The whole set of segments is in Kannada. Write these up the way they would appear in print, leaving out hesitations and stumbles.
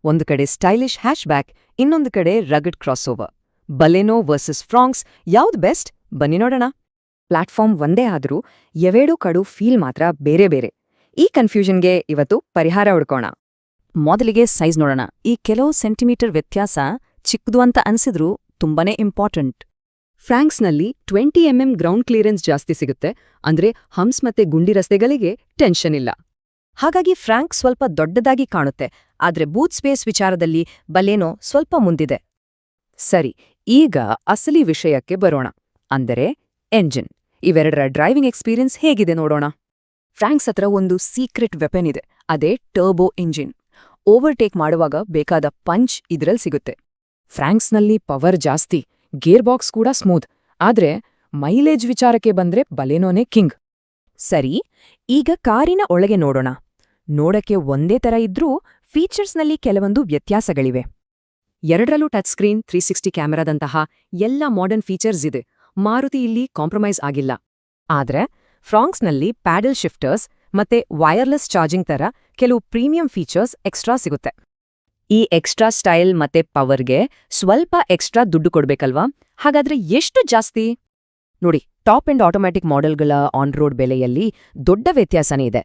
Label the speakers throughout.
Speaker 1: ಒಂದು ಕಡೆ ಸ್ಟೈಲಿಶ್ ಹ್ಯಾಶ್ಬ್ಯಾಕ್, ಇನ್ನೊಂದು ಕಡೆ ರಗಡ್ ಕ್ರಾಸ್ಓವರ್. ಬಲೆನೋ ವರ್ಸಸ್ ಫ್ರಾಂಕ್ಸ್ ಯಾವ್ದು ಬೆಸ್ಟ್? ಬನ್ನಿ ನೋಡೋಣ.
Speaker 2: ಪ್ಲಾಟ್ಫಾರ್ಮ್ ಒಂದೇ ಆದ್ರೂ ಎವೇಡೂ ಕಡು ಫೀಲ್ ಮಾತ್ರ ಬೇರೆ ಬೇರೆ. ಈ ಕನ್ಫ್ಯೂಷನ್ಗೆ ಇವತ್ತು ಪರಿಹಾರ ಹುಡ್ಕೋಣ.
Speaker 1: ಮೊದಲಿಗೆ ಸೈಜ್ ನೋಡೋಣ. ಈ ಕೆಲವು ಸೆಂಟಿಮೀಟರ್ ವ್ಯತ್ಯಾಸ ಚಿಕ್ಕದು ಅಂತ ಅನ್ಸಿದ್ರೂ ತುಂಬಾನೇ ಇಂಪಾರ್ಟೆಂಟ್.
Speaker 2: ಫ್ರಾಂಕ್ಸ್ನಲ್ಲಿ 20 mm ಗ್ರೌಂಡ್ ಕ್ಲಿಯರೆನ್ಸ್ ಜಾಸ್ತಿ ಸಿಗುತ್ತೆ, ಅಂದ್ರೆ ಹಂಪ್ಸ್ ಮತ್ತೆ ಗುಂಡಿ ರಸ್ತೆಗಳಿಗೆ ಟೆನ್ಷನ್ ಇಲ್ಲ.
Speaker 1: ಹಾಗಾಗಿ ಫ್ರಾಂಕ್ ಸ್ವಲ್ಪ ದೊಡ್ಡದಾಗಿ ಕಾಣುತ್ತೆ, ಆದ್ರೆ ಬೂಟ್ ಸ್ಪೇಸ್ ವಿಚಾರದಲ್ಲಿ ಬಲೇನೋ ಸ್ವಲ್ಪ ಮುಂದಿದೆ.
Speaker 2: ಸರಿ, ಈಗ ಅಸಲಿ ವಿಷಯಕ್ಕೆ ಬರೋಣ. ಅಂದರೆ ಎಂಜಿನ್. ಇವೆರಡರ ಡ್ರೈವಿಂಗ್ ಎಕ್ಸ್ಪೀರಿಯನ್ಸ್ ಹೇಗಿದೆ ನೋಡೋಣ. ಫ್ರಾಂಕ್ಸ್ ಹತ್ರ ಒಂದು ಸೀಕ್ರೆಟ್ ವೆಪನ್ ಇದೆ, ಅದೇ ಟರ್ಬೋ ಇಂಜಿನ್. ಓವರ್ಟೇಕ್ ಮಾಡುವಾಗ ಬೇಕಾದ ಪಂಚ್ ಇದ್ರಲ್ಲಿ ಸಿಗುತ್ತೆ. ಫ್ರಾಂಕ್ಸ್ನಲ್ಲಿ ಪವರ್ ಜಾಸ್ತಿ, ಗೇರ್ ಬಾಕ್ಸ್ ಕೂಡ ಸ್ಮೂತ್, ಆದ್ರೆ ಮೈಲೇಜ್ ವಿಚಾರಕ್ಕೆ ಬಂದ್ರೆ ಬಲೇನೋನೇ ಕಿಂಗ್.
Speaker 1: ಸರಿ, ಈಗ ಕಾರಿನ ಒಳಗೆ ನೋಡೋಣ. ನೋಡಕ್ಕೆ ಒಂದೇ ತರ ಇದ್ರೂ ಫೀಚರ್ಸ್ನಲ್ಲಿ ಕೆಲವೊಂದು ವ್ಯತ್ಯಾಸಗಳಿವೆ.
Speaker 2: ಎರಡರಲ್ಲೂ ಟಚ್ ಸ್ಕ್ರೀನ್, 360 ಕ್ಯಾಮೆರಾದಂತಹ ಎಲ್ಲ ಮಾಡರ್ನ್ ಫೀಚರ್ಸ್ ಇದೆ. ಮಾರುತಿ ಇಲ್ಲಿ ಕಾಂಪ್ರಮೈಸ್ ಆಗಿಲ್ಲ.
Speaker 1: ಆದ್ರೆ ಫ್ರಾಂಕ್ಸ್ನಲ್ಲಿ ಪ್ಯಾಡಲ್ ಶಿಫ್ಟರ್ಸ್ ಮತ್ತೆ ವೈರ್ಲೆಸ್ ಚಾರ್ಜಿಂಗ್ ತರ ಕೆಲವು ಪ್ರೀಮಿಯಂ ಫೀಚರ್ಸ್ ಎಕ್ಸ್ಟ್ರಾ ಸಿಗುತ್ತೆ. ಈ ಎಕ್ಸ್ಟ್ರಾ ಸ್ಟೈಲ್ ಮತ್ತೆ ಪವರ್ಗೆ ಸ್ವಲ್ಪ ಎಕ್ಸ್ಟ್ರಾ ದುಡ್ಡು ಕೊಡ್ಬೇಕಲ್ವಾ? ಹಾಗಾದ್ರೆ ಎಷ್ಟು ಜಾಸ್ತಿ? ನೋಡಿ, ಟಾಪ್ ಅಂಡ್ ಆಟೋಮ್ಯಾಟಿಕ್ ಮಾಡೆಲ್ಗಳ ಆನ್ ರೋಡ್ ಬೆಲೆಯಲ್ಲಿ ದೊಡ್ಡ ವ್ಯತ್ಯಾಸನೇ ಇದೆ.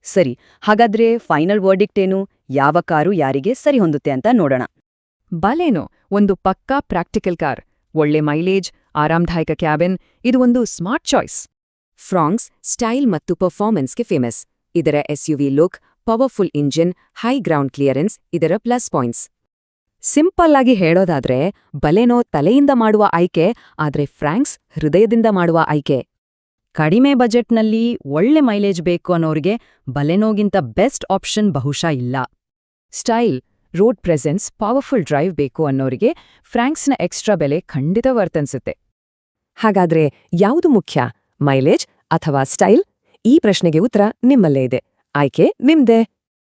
Speaker 2: ಸರಿ, ಹಾಗಾದ್ರೆ ಫೈನಲ್ ವರ್ಡಿಕ್ಟ್ ಏನು? ಯಾವ ಕಾರು ಯಾರಿಗೆ ಸರಿ ಹೊಂದುತ್ತೆ ಅಂತ ನೋಡೋಣ.
Speaker 1: ಬಲೇನೋ ಒಂದು ಪಕ್ಕಾ ಪ್ರಾಕ್ಟಿಕಲ್ ಕಾರ್. ಒಳ್ಳೆ ಮೈಲೇಜ್, ಆರಾಮದಾಯಕ ಕ್ಯಾಬಿನ್, ಇದು ಒಂದು ಸ್ಮಾರ್ಟ್ ಚಾಯ್ಸ್.
Speaker 2: ಫ್ರಾಂಕ್ಸ್ ಸ್ಟೈಲ್ ಮತ್ತು ಪರ್ಫಾರ್ಮೆನ್ಸ್ಗೆ ಫೇಮಸ್. ಇದರ SUV look, powerful engine, high ground clearance ಇದರ ಪ್ಲಸ್ ಪಾಯಿಂಟ್ಸ್.
Speaker 1: ಸಿಂಪಲ್ ಆಗಿ ಹೇಳೋದಾದ್ರೆ ಬಲೇನೋ ತಲೆಯಿಂದ ಮಾಡುವ ಆಯ್ಕೆ, ಆದ್ರೆ ಫ್ರಾಂಕ್ಸ್ ಹೃದಯದಿಂದ ಮಾಡುವ ಆಯ್ಕೆ. ಕಡಿಮೆ ಬಜೆಟ್ನಲ್ಲಿ ಒಳ್ಳೆ ಮೈಲೇಜ್ ಬೇಕು ಅನ್ನೋರಿಗೆ ಬಲೇನೋಗಿಂತ ಬೆಸ್ಟ್ ಆಪ್ಷನ್ ಬಹುಶಃ ಇಲ್ಲ. Style, road presence, powerful drive ಬೇಕು ಅನ್ನೋರಿಗೆ ಫ್ರಾಂಕ್ಸ್ನ ಎಕ್ಸ್ಟ್ರಾ ಬೆಲೆ ಖಂಡಿತ ವರ್ತನ್ಸುತ್ತೆ. ಹಾಗಾದ್ರೆ ಯಾವುದು ಮುಖ್ಯ, ಮೈಲೇಜ್ ಅಥವಾ ಸ್ಟೈಲ್? ಈ ಪ್ರಶ್ನೆಗೆ ಉತ್ತರ ನಿಮ್ಮಲ್ಲೇ ಇದೆ. ಆಯ್ಕೆ ನಿಮ್ದೇ.